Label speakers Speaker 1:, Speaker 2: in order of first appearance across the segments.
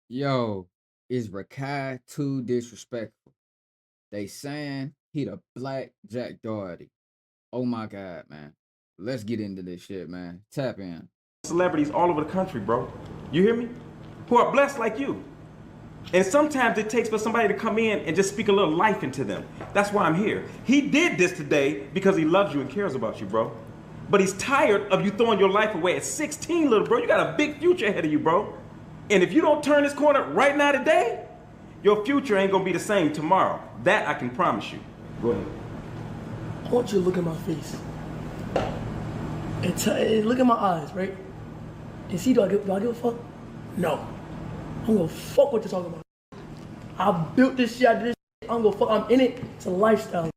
Speaker 1: Yo, is Rakai too disrespectful? They saying he the black Jack Doherty. Oh my god, man. Let's get into this shit, man. Tap in.
Speaker 2: Celebrities all over the country, bro. You hear me? Who are blessed like you. And sometimes it takes for somebody to come in and just speak a little life into them. That's why I'm here. He did this today because he loves you and cares about you, bro. But he's tired of you throwing your life away at 16, little bro. You got a big future ahead of you, bro. And if you don't turn this corner right now today, your future ain't gonna be the same tomorrow. That I can promise you. Go ahead.
Speaker 3: I want you to look at my face and look at my eyes, right? And see, do I give a fuck? No. I'm gonna fuck what you're talking about. I built this shit, I did this shit. I'm gonna fuck, I'm in it. It's a lifestyle.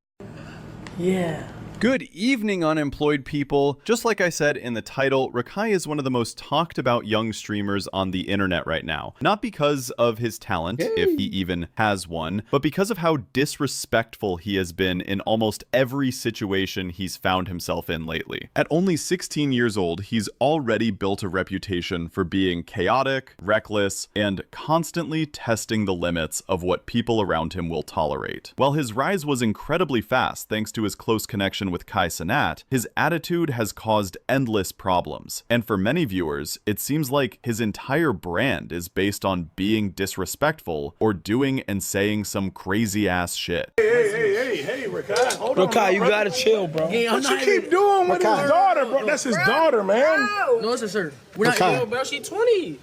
Speaker 3: Yeah.
Speaker 4: Good evening, unemployed people. Just like I said in the title, Rakai is one of the most talked about young streamers on the internet right now. Not because of his talent, if he even has one, but because of how disrespectful he has been in almost every situation he's found himself in lately. At only 16 years old, he's already built a reputation for being chaotic, reckless, and constantly testing the limits of what people around him will tolerate. While his rise was incredibly fast thanks to his close connection with Kai Cenat, his attitude has caused endless problems. And for many viewers, it seems like his entire brand is based on being disrespectful or doing and saying some crazy ass shit.
Speaker 5: Hey, Rakai, hold on.
Speaker 3: Rakai, you gotta chill, bro.
Speaker 5: Hey, what you keep doing with his daughter, bro? That's his daughter, man.
Speaker 3: No, it's a sir. We're not ill, bro. She 20.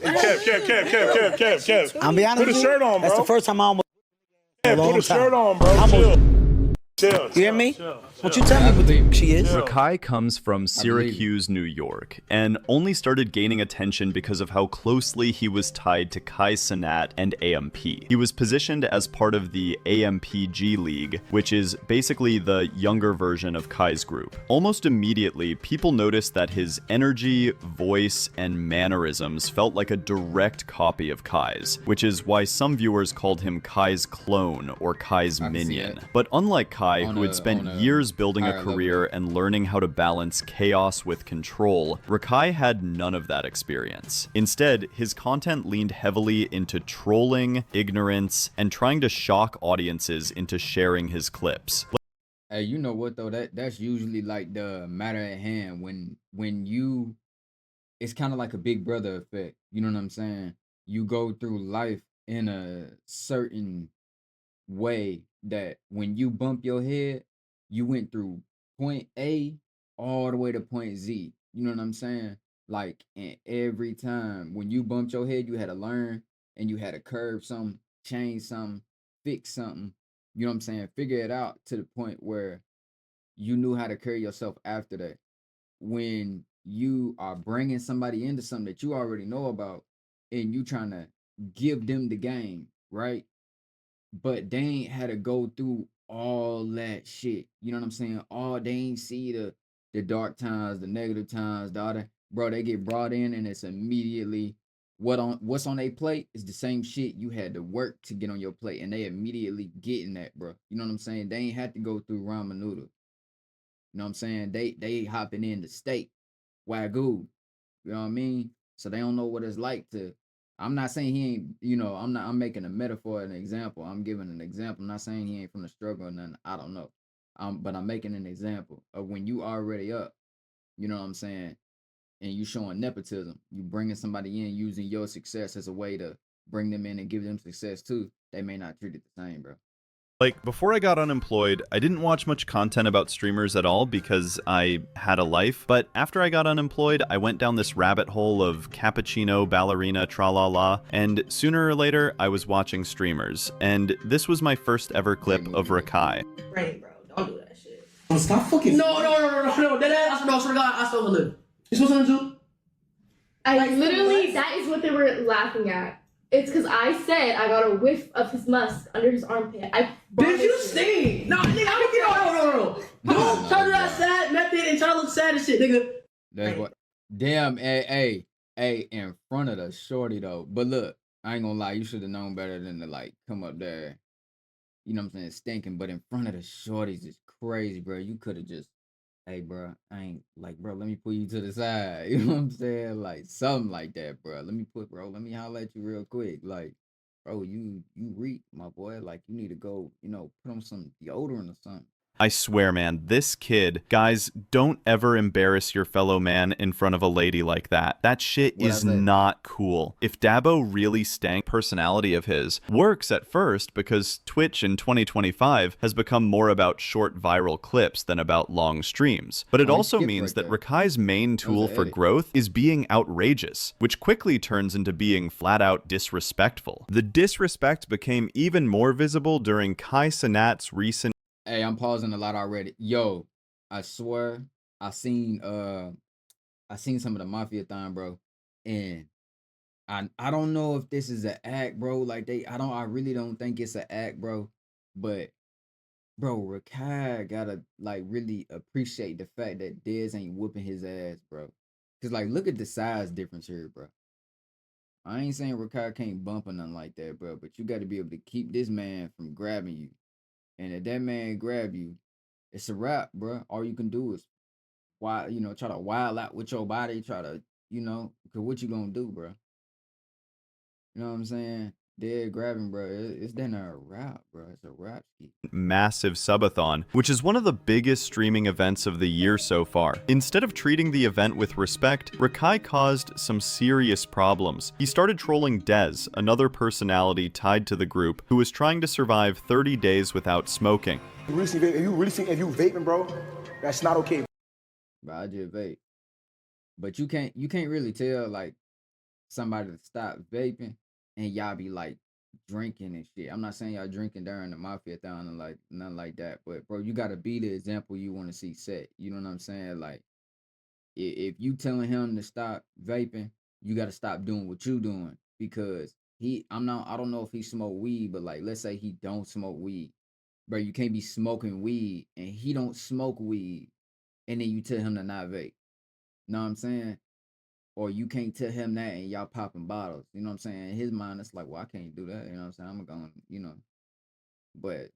Speaker 5: Kev.
Speaker 6: I'm be honest
Speaker 5: Put a
Speaker 6: with you,
Speaker 5: shirt on, bro.
Speaker 6: That's the first time I almost.
Speaker 5: Kev, put a shirt on, bro.
Speaker 6: Almost.
Speaker 5: Chill.
Speaker 6: You hear me? What you tell me what she is?
Speaker 4: Rakai comes from Syracuse, New York, and only started gaining attention because of how closely he was tied to Kai Cenat and AMP. He was positioned as part of the AMPG League, which is basically the younger version of Kai's group. Almost immediately, people noticed that his energy, voice, and mannerisms felt like a direct copy of Kai's, which is why some viewers called him Kai's clone or Kai's minion. But unlike Kai, who had spent years building a career and learning how to balance chaos with control, Rakai had none of that experience. Instead, his content leaned heavily into trolling, ignorance, and trying to shock audiences into sharing his clips.
Speaker 1: Hey, you know what though? That's usually like the matter at hand when you it's kind of like a big brother effect. You know what I'm saying? You go through life in a certain way that when you bump your head, you went through point A all the way to point Z. You know what I'm saying? Like, and every time when you bumped your head, you had to learn and you had to curve something, change something, fix something. You know what I'm saying? Figure it out to the point where you knew how to carry yourself after that. When you are bringing somebody into something that you already know about and you trying to give them the game, right? But they ain't had to go through all that shit. You know what I'm saying? All they ain't see the dark times, the negative times, the other bro, they get brought in and it's immediately what's on their plate is the same shit you had to work to get on your plate, and they immediately getting that, bro. You know what I'm saying? They ain't had to go through ramen noodle. You know what I'm saying? They hopping in the steak, wagyu. You know what I mean? So they don't know what it's like to. I'm not saying he ain't, I'm making a metaphor, an example. I'm giving an example. I'm not saying he ain't from the struggle or nothing. I don't know. But I'm making an example of when you already up, you know what I'm saying? And you showing nepotism. You bringing somebody in using your success as a way to bring them in and give them success too. They may not treat it the same, bro.
Speaker 4: Like, before I got unemployed, I didn't watch much content about streamers at all because I had a life, but after I got unemployed, I went down this rabbit hole of cappuccino, ballerina, tra-la-la, and sooner or later, I was watching streamers, and this was my first ever clip of Rakai.
Speaker 3: Brain, bro. Don't do that shit.
Speaker 6: Stop fucking.
Speaker 3: No. That ass, no, swear to God, I still live. You supposed to do?
Speaker 7: I literally, that is what they were laughing at. It's because I said I got a whiff of his musk under his armpit.
Speaker 3: Did you see? No, nigga, no. Don't try to do that sad method and try to look sad and shit, nigga.
Speaker 1: That's what. Damn, hey, in front of the shorty though. But look, I ain't gonna lie, you should have known better than to like come up there. You know what I'm saying, stinking. But in front of the shorties is crazy, bro. You could have just hey, bro, I ain't like, bro, let me pull you to the side. You know what I'm saying? Like something like that, bro. Let me holler at you real quick. Like, bro, you reek, my boy. Like, you need to go, put on some deodorant or something.
Speaker 4: I swear, man, this kid, guys, don't ever embarrass your fellow man in front of a lady like that. That shit
Speaker 1: What I
Speaker 4: is
Speaker 1: say?
Speaker 4: not cool. If Dabo really stank personality of his works at first because Twitch in 2025 has become more about short viral clips than about long streams. But it
Speaker 1: Oh, he
Speaker 4: also
Speaker 1: skipped
Speaker 4: means
Speaker 1: right
Speaker 4: that
Speaker 1: there.
Speaker 4: Rakai's main
Speaker 1: That was
Speaker 4: tool
Speaker 1: an
Speaker 4: for
Speaker 1: edit.
Speaker 4: growth is being outrageous, which quickly turns into being flat out disrespectful. The disrespect became even more visible during Kai Cenat's recent
Speaker 1: Hey, I'm pausing a lot already. Yo, I swear, I seen some of the mafia thing, bro, and I don't know if this is an act, bro. Like I really don't think it's an act, bro. But bro, Rakai gotta like really appreciate the fact that Dez ain't whooping his ass, bro. Cause like look at the size difference here, bro. I ain't saying Rakai can't bump or nothing like that, bro. But you got to be able to keep this man from grabbing you. And if that man grab you, it's a wrap, bro. All you can do is try to wild out with your body, try to, cause what you gonna do, bro? You know what I'm saying? Dead grabbing, bro. It's then a wrap, bro. It's a wrap ski.
Speaker 4: massive subathon, which is one of the biggest streaming events of the year so far. Instead of treating the event with respect, Rakai caused some serious problems. He started trolling Dez, another personality tied to the group, who was trying to survive 30 days without smoking.
Speaker 6: If you vaping, bro, that's not okay.
Speaker 1: But I just vape. But you can't really tell like somebody to stop vaping and y'all be like drinking and shit. I'm not saying y'all drinking during the mafia thing and like nothing like that. But bro, you gotta be the example you want to see set. You know what I'm saying? Like if you telling him to stop vaping, you gotta stop doing what you doing because I don't know if he smoke weed, but like let's say he don't smoke weed. Bro, you can't be smoking weed and he don't smoke weed and then you tell him to not vape. Know what I'm saying? Or you can't tell him that and y'all popping bottles. You know what I'm saying? In his mind, it's like, well, I can't do that. You know what I'm saying? I'm going. But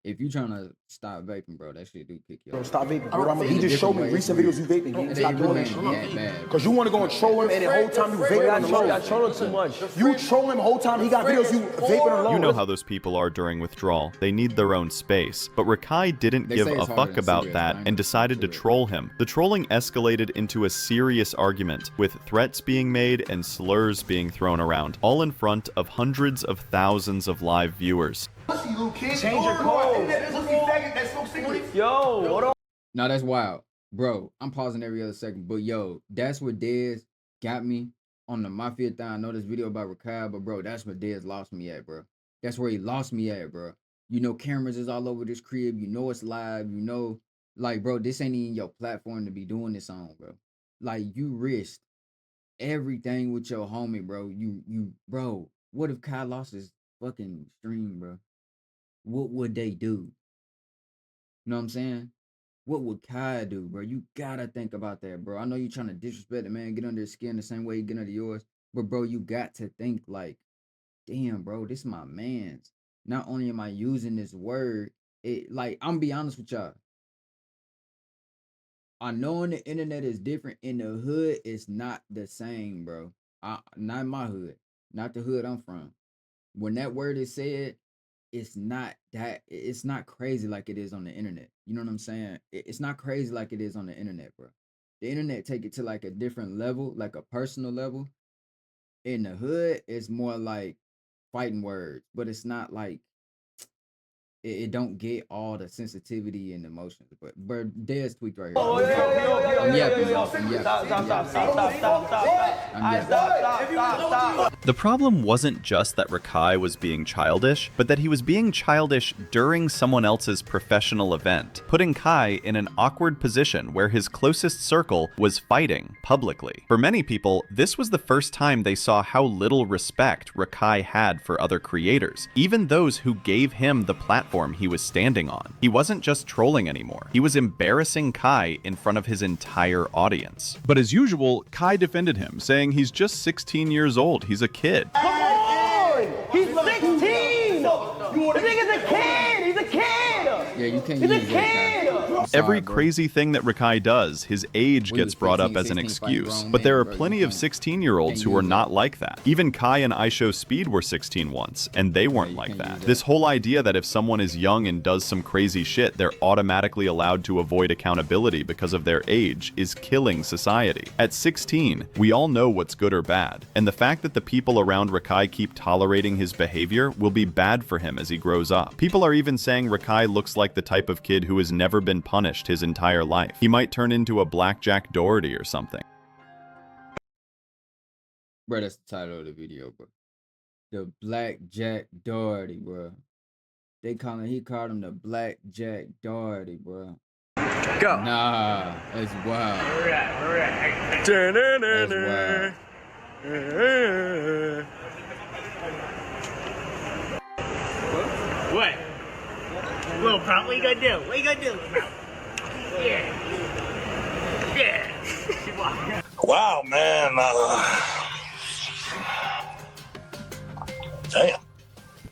Speaker 1: if you trying to stop vaping, bro, that shit do kick you
Speaker 6: Bro,
Speaker 1: off.
Speaker 6: stop vaping, bro. He just showed me recent videos you vaping.
Speaker 1: And
Speaker 6: Stop
Speaker 1: they
Speaker 6: doing
Speaker 1: remain
Speaker 6: that shit.
Speaker 1: bad.
Speaker 6: Because you want to go and troll him, and the whole time you vaping on the low.
Speaker 3: I troll him too much.
Speaker 6: You troll him the whole time. He got videos you vaping on the low.
Speaker 4: You know how those people are during withdrawal. They need their own space. But Rakai didn't
Speaker 1: They
Speaker 4: give
Speaker 1: say
Speaker 4: a
Speaker 1: it's harder
Speaker 4: fuck
Speaker 1: than
Speaker 4: about
Speaker 1: cigarettes,
Speaker 4: that
Speaker 1: but I ain't
Speaker 4: and decided to
Speaker 1: cigarettes.
Speaker 4: troll him. The trolling escalated into a serious argument, with threats being made and slurs being thrown around, all in front of hundreds of thousands of live viewers.
Speaker 6: Change your code. Yo, what up?
Speaker 1: No, that's wild. Bro, I'm pausing every other second. But yo, that's what Dez got me on the Mafia thing. I know this video about Rakai, but bro, that's where Dez lost me at, bro. That's where he lost me at, bro. Cameras is all over this crib. It's live. Like, bro, this ain't even your platform to be doing this on, bro. Like, you risked everything with your homie, bro. Bro, what if Kai lost his fucking stream, bro? What would they do? You know what I'm saying? What would Kai do, bro? You gotta think about that, bro. I know you're trying to disrespect the man, get under his skin the same way he get under yours. But bro, you got to think like, damn, bro, this is my man's. Not only am I using this word, I'm be honest with y'all. I know the internet is different. In the hood, it's not the same, bro. Not my hood, not the hood I'm from. When that word is said, it's not crazy like it is on the internet. You know what I'm saying? It's not crazy like it is on the internet, bro. The internet take it to like a different level, like a personal level. In the hood, it's more like fighting words, but it's not like it don't get all the sensitivity and emotions. But there's tweaked right here. I'm yapping, bro. I'm yapping.
Speaker 4: The problem wasn't just that Rakai was being childish, but that he was being childish during someone else's professional event, putting Kai in an awkward position where his closest circle was fighting publicly. For many people, this was the first time they saw how little respect Rakai had for other creators, even those who gave him the platform he was standing on. He wasn't just trolling anymore, he was embarrassing Kai in front of his entire audience.
Speaker 8: But as usual, Kai defended him, saying he's just 16 years old, he's a kid.
Speaker 3: Come on! He's 16! The nigga's a kid! He's a kid!
Speaker 1: Yeah, you can't
Speaker 3: He's a
Speaker 1: use that,
Speaker 3: kid!
Speaker 1: Kai. sorry,
Speaker 4: every
Speaker 1: bro.
Speaker 4: crazy thing that Rakai does, his age
Speaker 1: We
Speaker 4: gets
Speaker 1: was
Speaker 4: brought up
Speaker 1: 15,
Speaker 4: as an
Speaker 1: 16 fighting
Speaker 4: excuse.
Speaker 1: grown
Speaker 4: But there
Speaker 1: men,
Speaker 4: are
Speaker 1: bro.
Speaker 4: plenty
Speaker 1: You
Speaker 4: of
Speaker 1: can't-
Speaker 4: 16-year-olds who
Speaker 1: can't
Speaker 4: are
Speaker 1: use
Speaker 4: not
Speaker 1: that.
Speaker 4: like that. Even Kai and IShowSpeed Speed were 16 once, and they weren't
Speaker 1: you
Speaker 4: like
Speaker 1: can't
Speaker 4: that.
Speaker 1: use that.
Speaker 4: This whole idea that if someone is young and does some crazy shit, they're automatically allowed to avoid accountability because of their age is killing society. At 16, we all know what's good or bad, and the fact that the people around Rakai keep tolerating his behavior will be bad for him as he grows up. People are even saying Rakai looks like the type of kid who has never been punished his entire life. He might turn into a Blackjack Doherty or something.
Speaker 1: Bro, that's the title of the video, bro. The Blackjack Doherty, bro. He called him the Blackjack Doherty, bro.
Speaker 9: Go.
Speaker 1: Nah, that's wild.
Speaker 9: Where we at? Where we at?
Speaker 1: That's wild.
Speaker 9: What? Little prompt, what you gonna do? What you gonna do, bro? Yeah. Yeah.
Speaker 5: Wow, man. Damn.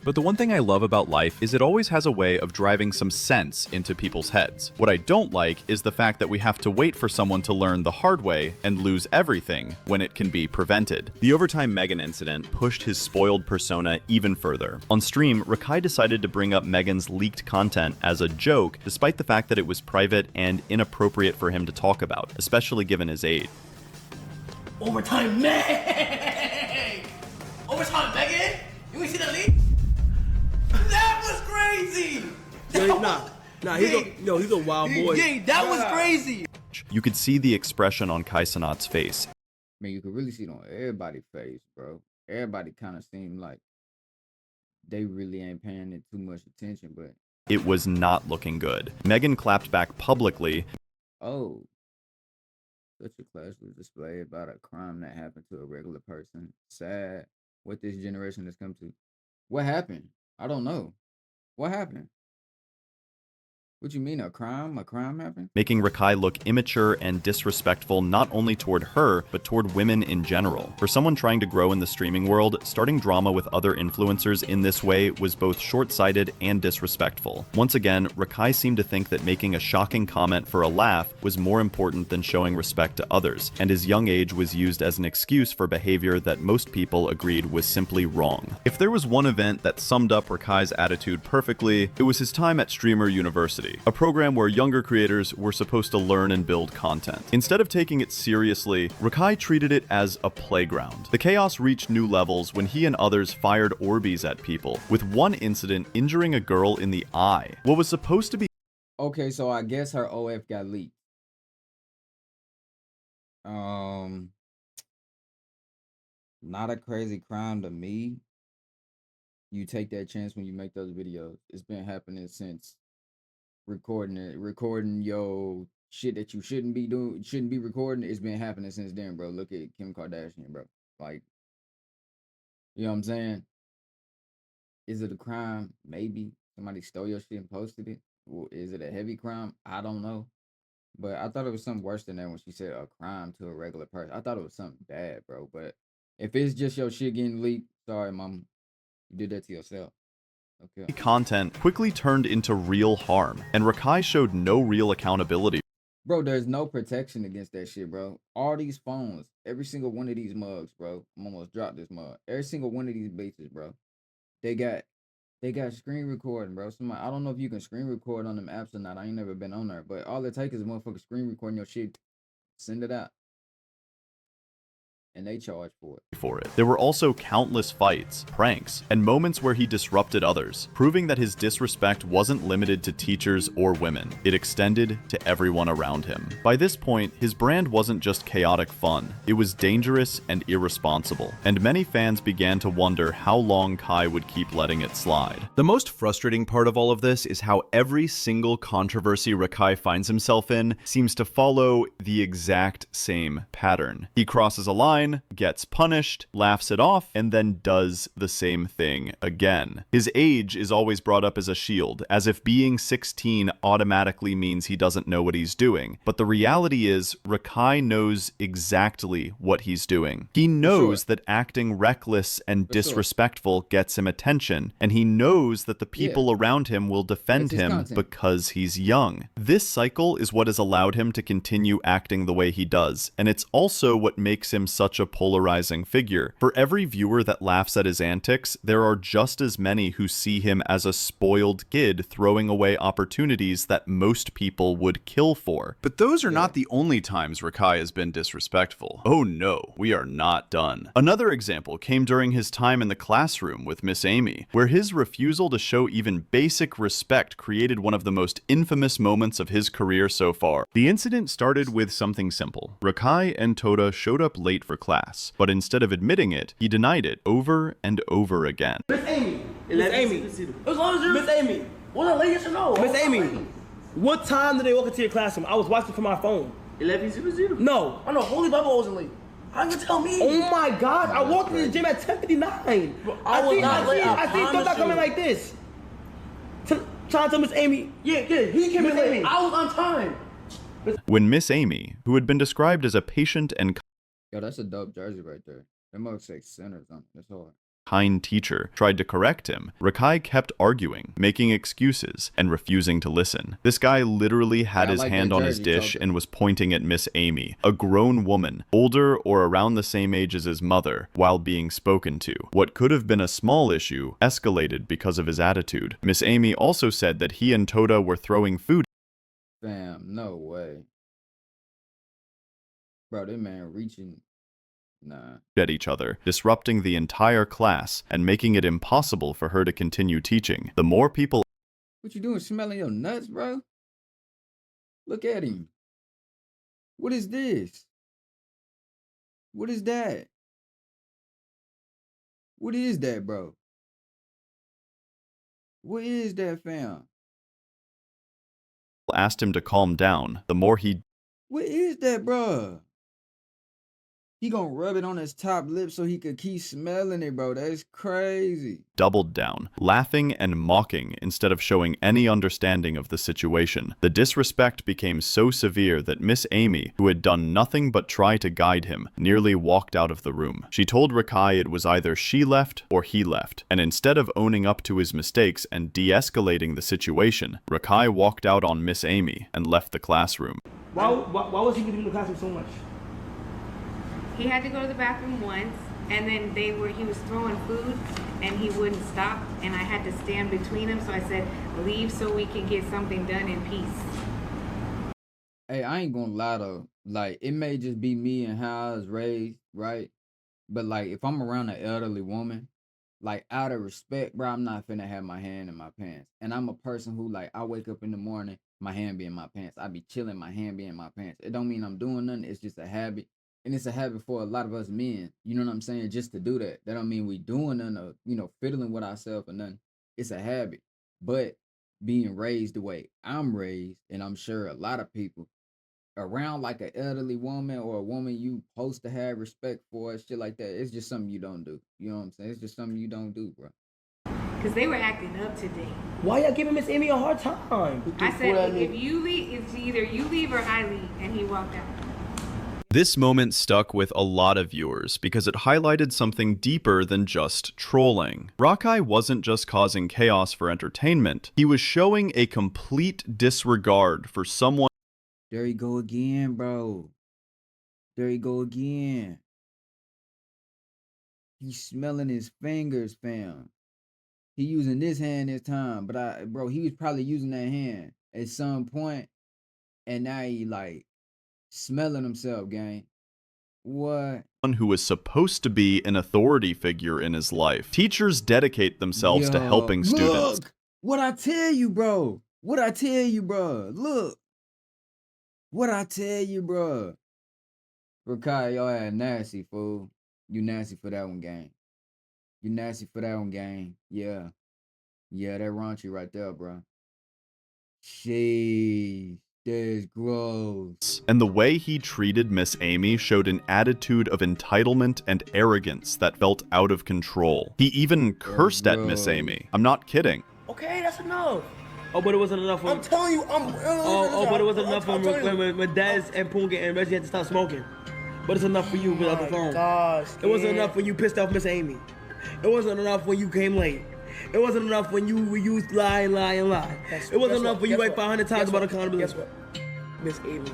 Speaker 4: But the one thing I love about life is it always has a way of driving some sense into people's heads. What I don't like is the fact that we have to wait for someone to learn the hard way and lose everything when it can be prevented. The Overtime Megan incident pushed his spoiled persona even further. On stream, Rakai decided to bring up Megan's leaked content as a joke, despite the fact that it was private and inappropriate for him to talk about, especially given his age.
Speaker 3: Overtime Meg! Overtime Megan? You ain't see the leak? That was crazy!
Speaker 10: He's a wild boy.
Speaker 3: Yeah, that was crazy!
Speaker 4: You could see the expression on Kai Cenat's face.
Speaker 1: Man, you could really see it on everybody's face, bro. Everybody kind of seemed like they really ain't paying it too much attention, but
Speaker 4: It was not looking good. Megan clapped back publicly.
Speaker 1: oh, such a classless display about a crime that happened to a regular person. Sad what this generation has come to. What happened? I don't know. What happened? What you mean, a crime? A crime happened?
Speaker 4: Making Rakai look immature and disrespectful not only toward her, but toward women in general. For someone trying to grow in the streaming world, starting drama with other influencers in this way was both short-sighted and disrespectful. Once again, Rakai seemed to think that making a shocking comment for a laugh was more important than showing respect to others, and his young age was used as an excuse for behavior that most people agreed was simply wrong. If there was one event that summed up Rakai's attitude perfectly, it was his time at Streamer University, a program where younger creators were supposed to learn and build content. Instead of taking it seriously, Rakai treated it as a playground. The chaos reached new levels when he and others fired Orbeez at people, with one incident injuring a girl in the eye. What was supposed to be
Speaker 1: Okay, so I guess her OF got leaked. Not a crazy crime to me. You take that chance when you make those videos. It's been happening since recording your shit that you shouldn't be doing, shouldn't be recording. It's been happening since then, bro. Look at Kim Kardashian, bro. Like, you know what I'm saying? Is it a crime? Maybe somebody stole your shit and posted it. Well, is it a heavy crime? I don't know. But I thought it was something worse than that when she said a crime to a regular person. I thought it was something bad, bro. But if it's just your shit getting leaked, sorry, mom. You did that to yourself. Okay.
Speaker 4: content quickly turned into real harm, and Rakai showed no real accountability.
Speaker 1: Bro, there's no protection against that shit, bro. All these phones, every single one of these mugs, bro. I'm almost dropped this mug. Every single one of these bases, bro. They got screen recording, bro. Somebody, I don't know if you can screen record on them apps or not. I ain't never been on there, but all it takes is a motherfucker screen recording your shit, send it out, and they charge for it.
Speaker 4: There were also countless fights, pranks, and moments where he disrupted others, proving that his disrespect wasn't limited to teachers or women. It extended to everyone around him. By this point, his brand wasn't just chaotic fun. It was dangerous and irresponsible, and many fans began to wonder how long Kai would keep letting it slide. The most frustrating part of all of this is how every single controversy Rakai finds himself in seems to follow the exact same pattern. He crosses a line fine, gets punished, laughs it off, and then does the same thing again. His age is always brought up as a shield, as if being 16 automatically means he doesn't know what he's doing. But the reality is, Rakai knows exactly what he's doing. He knows that acting reckless and disrespectful gets him attention, and he knows that the people around him will defend him because he's young. This cycle is what has allowed him to continue acting the way he does, and it's also what makes him such a polarizing figure. For every viewer that laughs at his antics, there are just as many who see him as a spoiled kid throwing away opportunities that most people would kill for.
Speaker 8: But those are not the only times Rakai has been disrespectful. Oh no, we are not done. Another example came during his time in the classroom with Miss Amy, where his refusal to show even basic respect created one of the most infamous moments of his career so far. The incident started with something simple. Rakai and Toda showed up late for class, but instead of admitting it, he denied it over and over again.
Speaker 3: Miss Amy. Miss Amy. As long as you're Miss Amy. Was I late? Yes or no? Miss Amy. What time did they walk into your classroom? I was watching from my phone. 11:00. No. I know. Holy Bible wasn't late. How you tell me? Oh my God! I walked in the gym at 10:59. I see Toda coming like this. Trying to tell Miss Amy. Yeah, he came in late. I was on time.
Speaker 4: When Miss Amy, who had been described as a patient and
Speaker 1: Yo, that's a dope jersey right there. That looks like center or something. That's hard.
Speaker 4: kind teacher tried to correct him, Rakai kept arguing, making excuses, and refusing to listen. This guy literally had his hand on his dish and was pointing at Miss Amy, a grown woman, older or around the same age as his mother, while being spoken to. What could have been a small issue escalated because of his attitude. Miss Amy also said that he and Toda were throwing food.
Speaker 1: Fam, no way. Bro, that man reaching. Nah.
Speaker 4: At each other, disrupting the entire class and making it impossible for her to continue teaching. The more people.
Speaker 1: What you doing, smelling your nuts, bro? Look at him. What is this? What is that? What is that, bro? What is that, fam?
Speaker 4: Asked him to calm down, the more he.
Speaker 1: What is that, bro? He gonna rub it on his top lip so he could keep smelling it, bro. That's crazy.
Speaker 4: Doubled down, laughing and mocking instead of showing any understanding of the situation. The disrespect became so severe that Miss Amy, who had done nothing but try to guide him, nearly walked out of the room. She told Rakai it was either she left or he left, and instead of owning up to his mistakes and de-escalating the situation, Rakai walked out on Miss Amy and left the classroom.
Speaker 3: Why was he getting in the classroom so much?
Speaker 10: He had to go to the bathroom once, and then he was throwing food, and he wouldn't stop, and I had to stand between him, so I said, leave so we can get something done in peace.
Speaker 1: Hey, I ain't gonna lie though. Like, it may just be me and how I was raised, right? But like, if I'm around an elderly woman, like out of respect, bro, I'm not finna have my hand in my pants. And I'm a person who, like, I wake up in the morning, my hand be in my pants. I be chilling, my hand be in my pants. It don't mean I'm doing nothing. It's just a habit. And it's a habit for a lot of us men, you know what I'm saying, just to do that. That don't mean we doing nothing or, you know, fiddling with ourselves or nothing. It's a habit. But being raised the way I'm raised, and I'm sure a lot of people around like an elderly woman or a woman you supposed to have respect for, shit like that, it's just something you don't do. You know what I'm saying? It's just something you don't do, bro.
Speaker 10: Because they were acting up today.
Speaker 3: Why y'all giving Miss Amy a hard time?
Speaker 10: I said, if you leave, it's either you leave or I leave, and he walked out.
Speaker 4: This moment stuck with a lot of viewers because it highlighted something deeper than just trolling. Rakai wasn't just causing chaos for entertainment, he was showing a complete disregard for someone.
Speaker 1: There you go again, bro. There you go again. He's smelling his fingers, fam. He using this hand this time, but he was probably using that hand at some point, and now he like smelling himself, gang. What?
Speaker 4: Who was supposed to be an authority figure in his life. Teachers dedicate themselves to helping students.
Speaker 1: Look, what I tell you, bro. What I tell you, bro. Look. What I tell you, bro. Rakai, y'all had nasty, fool. You nasty for that one, gang. You nasty for that one, gang. Yeah. Yeah, that raunchy right there, bro. Sheesh. that's gross.
Speaker 8: And the way he treated Miss Amy showed an attitude of entitlement and arrogance that felt out of control. He even cursed at Miss Amy. I'm not kidding.
Speaker 3: Okay, that's enough.
Speaker 9: Oh, but it wasn't enough for...
Speaker 3: I'm telling you,
Speaker 9: but it wasn't enough for when Dez and Punga and Reggie had to stop smoking. But it's enough for you without the phone.
Speaker 3: Gosh,
Speaker 9: it wasn't enough when you pissed off Miss Amy. It wasn't enough when you came late. It wasn't enough when you lie. It wasn't enough when you write 500 times about accountability.
Speaker 3: Guess what? Miss Amy.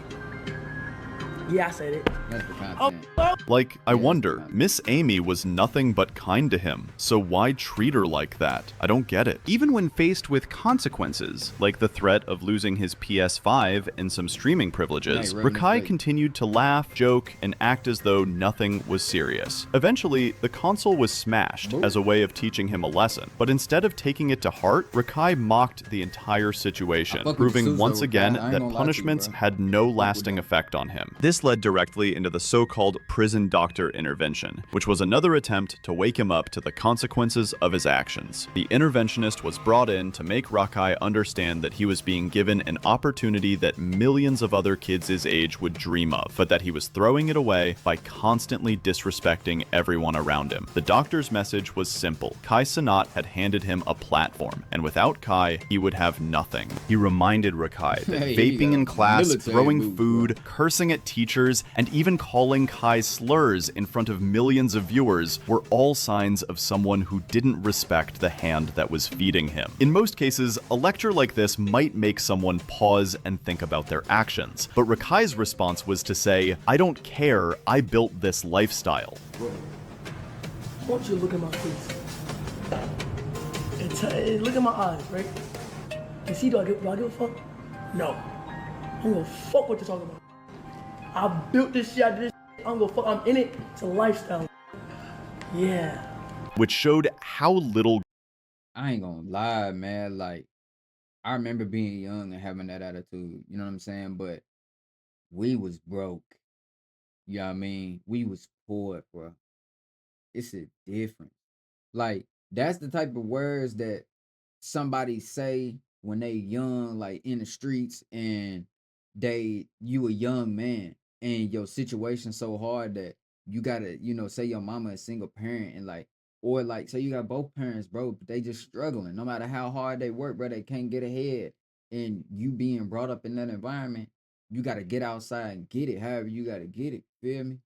Speaker 3: Yeah, I said it.
Speaker 1: That's the content.
Speaker 8: Like, I wonder, Miss Amy was nothing but kind to him, so why treat her like that? I don't get it.
Speaker 4: Even when faced with consequences, like the threat of losing his PS5 and some streaming privileges, Rakai continued to laugh, joke, and act as though nothing was serious. Eventually, the console was smashed as a way of teaching him a lesson, but instead of taking it to heart, Rakai mocked the entire situation, proving once again that punishments had no lasting effect on him. This led directly into the so-called prison doctor intervention, which was another attempt to wake him up to the consequences of his actions. The interventionist was brought in to make Rakai understand that he was being given an opportunity that millions of other kids his age would dream of, but that he was throwing it away by constantly disrespecting everyone around him. The doctor's message was simple. Kai Cenat had handed him a platform, and without Kai, he would have nothing. He reminded Rakai that vaping in class, throwing food, cursing at teachers, and even calling Kai slurs in front of millions of viewers were all signs of someone who didn't respect the hand that was feeding him. In most cases, a lecture like this might make someone pause and think about their actions, but Rakai's response was to say, "I don't care, I built this lifestyle."
Speaker 3: I want you to look at my face. And look at my eyes, right? And see, do I give a fuck? No. I'm gonna fuck what you're talking about. I built this shit, I did this shit, I'm gonna fuck, I'm in it. It's a lifestyle. Yeah.
Speaker 8: Which showed how little...
Speaker 1: I ain't gonna lie, man. Like, I remember being young and having that attitude, you know what I'm saying? But we was broke. You know what I mean? We was poor, bro. It's a difference. Like, that's the type of words that somebody say when they young, like in the streets, and you a young man, and your situation so hard that you gotta, say your mama a single parent, and like, or like, say you got both parents, bro, but they just struggling. No matter how hard they work, bro, they can't get ahead. And you being brought up in that environment, you gotta get outside and get it. However, you gotta get it. Feel me?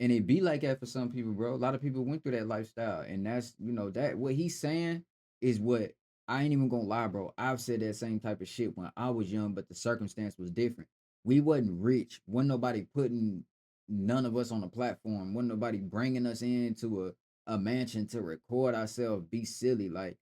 Speaker 1: And it be like that for some people, bro. A lot of people went through that lifestyle, and that's, that what he's saying is what I ain't even gonna lie, bro. I've said that same type of shit when I was young, but the circumstance was different. We wasn't rich. Wasn't nobody putting none of us on a platform. Wasn't nobody bringing us into a mansion to record ourselves, be silly. Like,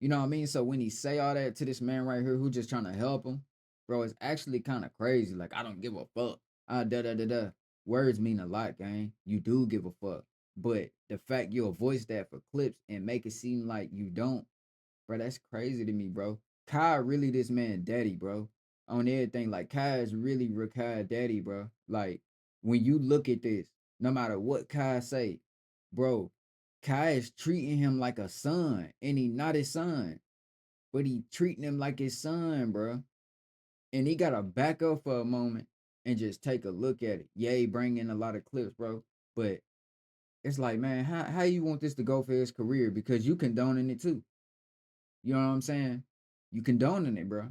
Speaker 1: you know what I mean? So when he say all that to this man right here who just trying to help him, bro, it's actually kind of crazy. Like, I don't give a fuck. Da. Words mean a lot, gang. You do give a fuck. But the fact you'll voice that for clips and make it seem like you don't, bro, that's crazy to me, bro. Kai really this man daddy, bro. On everything. Like, Kai is really Rakai daddy, bro. Like, when you look at this, no matter what Kai say, bro, Kai is treating him like a son, and he not his son. But he treating him like his son, bro. And he gotta back up for a moment and just take a look at it. Yeah, he bring in a lot of clips, bro. But it's like, man, how you want this to go for his career? Because you condoning it too. You know what I'm saying? You condoning it, bro.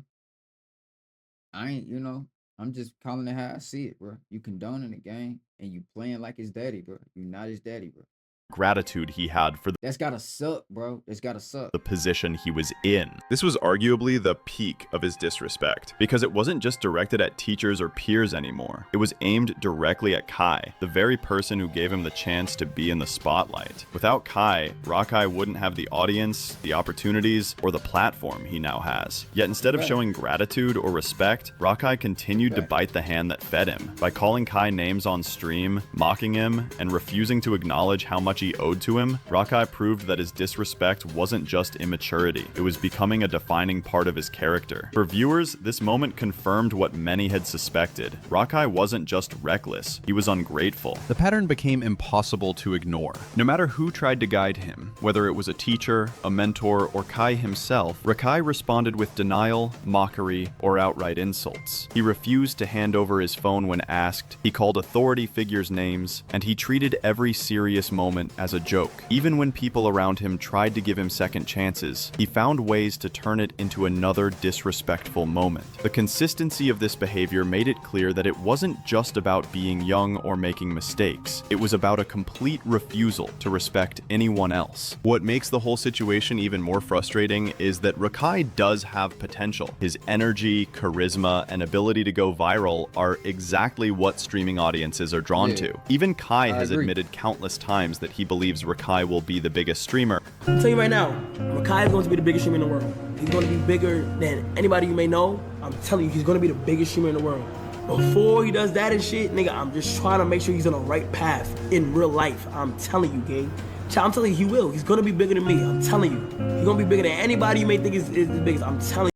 Speaker 1: I ain't, I'm just calling it how I see it, bro. You condoning it, gang, and you playing like his daddy, bro. You not his daddy, bro.
Speaker 8: Gratitude he had for
Speaker 1: that's gotta suck, bro. It's gotta suck.
Speaker 8: The position he was in.
Speaker 4: This was arguably the peak of his disrespect, because it wasn't just directed at teachers or peers anymore. It was aimed directly at Kai, the very person who gave him the chance to be in the spotlight. Without Kai, Rakai wouldn't have the audience, the opportunities, or the platform he now has. Yet instead of showing gratitude or respect, Rakai continued to bite the hand that fed him. By calling Kai names on stream, mocking him, and refusing to acknowledge how much he owed to him, Rakai proved that his disrespect wasn't just immaturity, it was becoming a defining part of his character. For viewers, this moment confirmed what many had suspected. Rakai wasn't just reckless, he was ungrateful. The pattern became impossible to ignore. No matter who tried to guide him,
Speaker 8: Whether it was a teacher, a mentor, or Kai himself, Rakai responded with denial, mockery, or outright insults. He refused to hand over his phone when asked, he called authority figures names, and he treated every serious moment as a joke. Even when people around him tried to give him second chances, he found ways to turn it into another disrespectful moment. The consistency of this behavior made it clear that it wasn't just about being young or making mistakes. It was about a complete refusal to respect anyone else. What makes the whole situation even more frustrating is that Rakai does have potential. His energy, charisma, and ability to go viral are exactly what streaming audiences are drawn to. Even Kai has admitted countless times that he believes Rakai will be the biggest streamer.
Speaker 9: I'll tell you right now, Rakai is going to be the biggest streamer in the world. He's going to be bigger than anybody you may know. I'm telling you, he's going to be the biggest streamer in the world. Before he does that and shit, nigga, I'm just trying to make sure he's on the right path in real life. I'm telling you, gang. I'm telling you, he will. He's going to be bigger than me. I'm telling you. He's going to be bigger than anybody you may think is the biggest. I'm telling you.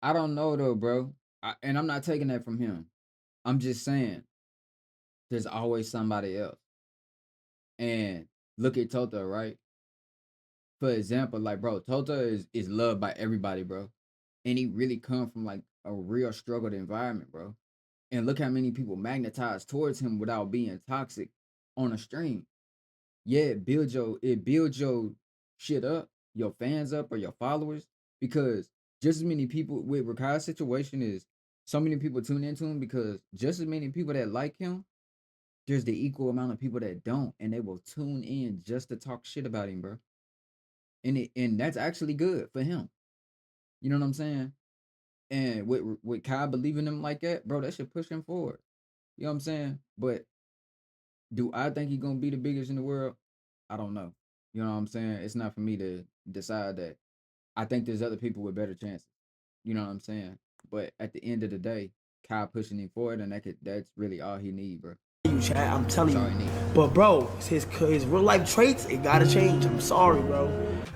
Speaker 1: I don't know though, bro. And I'm not taking that from him. I'm just saying, there's always somebody else. And look at Tota, right? For example, like, bro, Tota is loved by everybody, bro. And he really come from like a real struggled environment, bro. And look how many people magnetize towards him without being toxic on a stream. Yeah, it builds your shit up, your fans up or your followers, because just as many people with Rakai's situation is so many people tune into him because just as many people that like him, there's the equal amount of people that don't, and they will tune in just to talk shit about him, bro. And that's actually good for him. You know what I'm saying? And with Kai believing him like that, bro, that should push him forward. You know what I'm saying? But do I think he's gonna be the biggest in the world? I don't know. You know what I'm saying? It's not for me to decide that. I think there's other people with better chances. You know what I'm saying? But at the end of the day, Kai pushing him forward, and that's really all he need, bro.
Speaker 9: I'm telling you. But bro, his real life traits, it gotta change. I'm sorry, bro.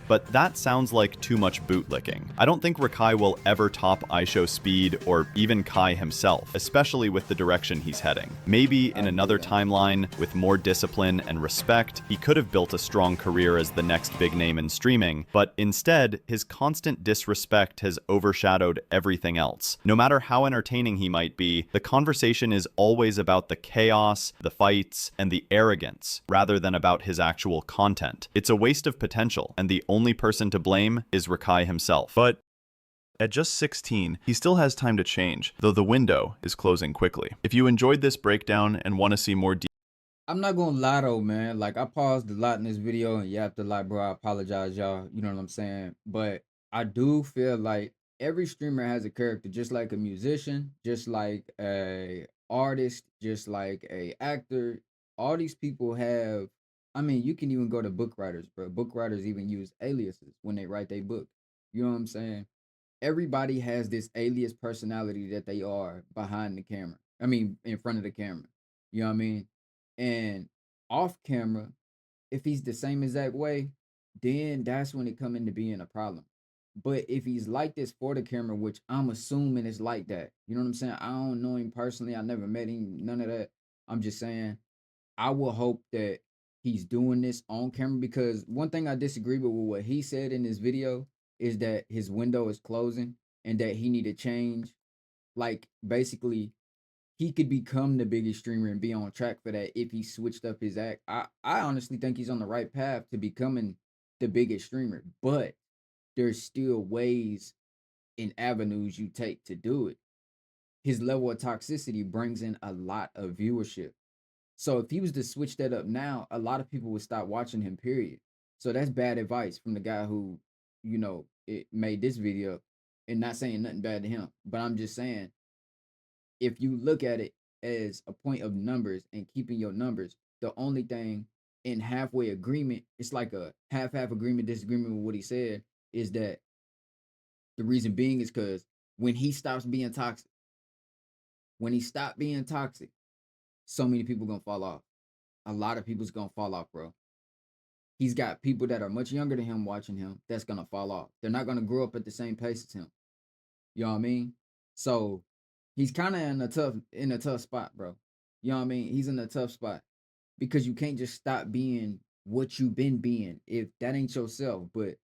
Speaker 8: But that sounds like too much bootlicking. I don't think Rakai will ever top Aisho Speed or even Kai himself, especially with the direction he's heading. Maybe in another timeline, with more discipline and respect, he could have built a strong career as the next big name in streaming, but instead, his constant disrespect has overshadowed everything else. No matter how entertaining he might be, the conversation is always about the chaos, the fights, and the arrogance, rather than about his actual content. It's a waste of potential, and the only person to blame is Rakai himself. But at just 16, he still has time to change, though the window is closing quickly. If you enjoyed this breakdown and want to see more
Speaker 1: I'm not gonna lie though, man. Like, I paused a lot in this video, and you have to, like, bro, I apologize, y'all. You know what I'm saying? But I do feel like every streamer has a character, just like a musician, just like a artist, just like a actor. All these people have. I mean, you can even go to book writers, bro. Book writers even use aliases when they write their book. You know what I'm saying? Everybody has this alias personality that they are behind the camera. I mean, in front of the camera. You know what I mean? And off camera, if he's the same exact way, then that's when it come into being a problem. But if he's like this for the camera, which I'm assuming is like that, you know what I'm saying? I don't know him personally. I never met him, none of that. I'm just saying, I will hope that he's doing this on camera, because one thing I disagree with what he said in this video is that his window is closing and that he need to change. Like, basically, he could become the biggest streamer and be on track for that if he switched up his act. I honestly think he's on the right path to becoming the biggest streamer, but there's still ways and avenues you take to do it. His level of toxicity brings in a lot of viewership. So if he was to switch that up now, a lot of people would stop watching him, period. So that's bad advice from the guy who, it made this video, and not saying nothing bad to him, but I'm just saying, if you look at it as a point of numbers and keeping your numbers, the only thing in halfway agreement, it's like a half agreement, disagreement with what he said, is that the reason being is because when he stops being toxic, when he stopped being toxic, so many people gonna fall off. A lot of people's gonna fall off, bro. He's got people that are much younger than him watching him that's gonna fall off. They're not gonna grow up at the same pace as him. You know what I mean? So he's kind of in a tough spot, bro. You know what I mean? He's in a tough spot because you can't just stop being what you been being. If that ain't yourself, but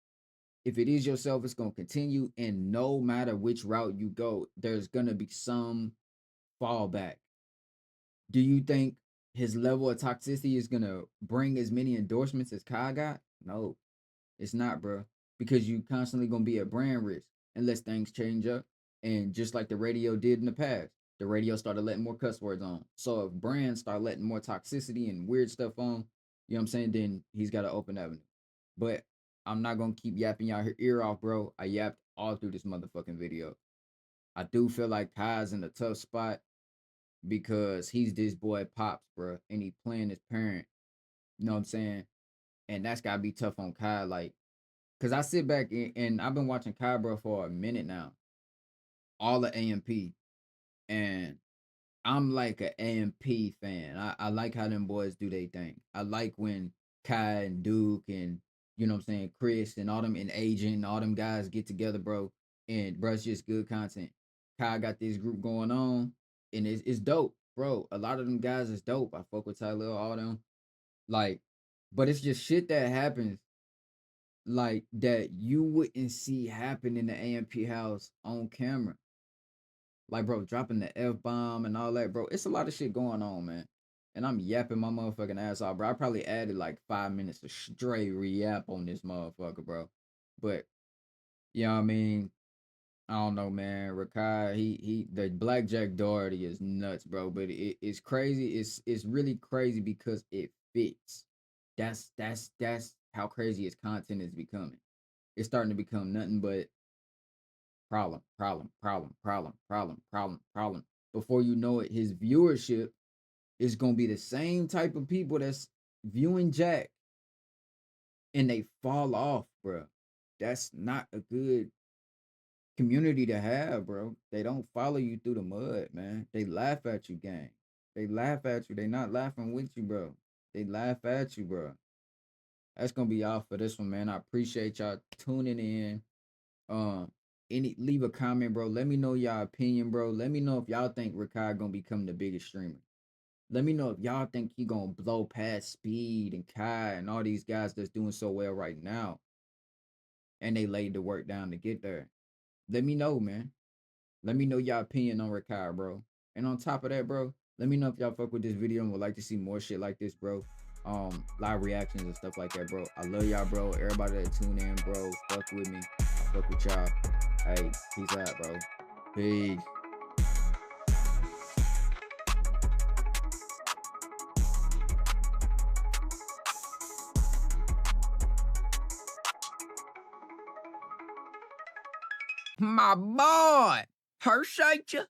Speaker 1: if it is yourself, it's gonna continue. And no matter which route you go, there's gonna be some fallback. Do you think his level of toxicity is gonna bring as many endorsements as Kai got? No, it's not, bro. Because you constantly gonna be at brand risk unless things change up. And just like the radio did in the past, the radio started letting more cuss words on. So if brands start letting more toxicity and weird stuff on, you know what I'm saying? Then he's got to open avenue. But I'm not gonna keep yapping y'all ear off, bro. I yapped all through this motherfucking video. I do feel like Kai's in a tough spot because he's this boy pops, bro, and he playing his parent. You know what I'm saying? And that's gotta be tough on Kai. Like, cause I sit back and I've been watching Kai, bro, for a minute now. All the AMP, and I'm like a AMP fan. I like how them boys do their thing. I like when Kai and Duke and you know what I'm saying, Chris and all them and Agent and all them guys get together, bro. And bro, it's just good content. Kai got this group going on, and it's dope, bro. A lot of them guys is dope. I fuck with Tyler, all them. Like, but it's just shit that happens like that you wouldn't see happen in the AMP house on camera. Like, bro, dropping the F bomb and all that, bro. It's a lot of shit going on, man. And I'm yapping my motherfucking ass off, bro. I probably added like 5 minutes of straight re-yap on this motherfucker, bro. But you know what I mean? I don't know, man. Rakai, the Blackjack Doherty is nuts, bro. But it's crazy. It's really crazy because it fits. That's how crazy his content is becoming. It's starting to become nothing but problem, problem, problem, problem, problem, problem, problem. Before you know it, his viewership is gonna be the same type of people that's viewing Jack, and they fall off, bro. That's not a good community to have, bro. They don't follow you through the mud, man. They laugh at you, gang. They laugh at you. They not laughing with you, bro. They laugh at you, bro. That's gonna be all for this one, man. I appreciate y'all tuning in. Um, leave a comment, bro. Let me know y'all opinion, bro. Let me know if y'all think Rakai gonna become the biggest streamer. Let me know if y'all think he gonna blow past Speed and Kai and all these guys that's doing so well right now, and they laid the work down to get there. Let me know, man. Let me know y'all opinion on Rakai, bro. And on top of that, bro, let me know if y'all fuck with this video and would like to see more shit like this, bro. Live reactions and stuff like that, bro. I love y'all, bro. Everybody that tune in, bro. Fuck with me. I fuck with y'all. Hey, peace out, bro. Peace. My boy, appreciate you.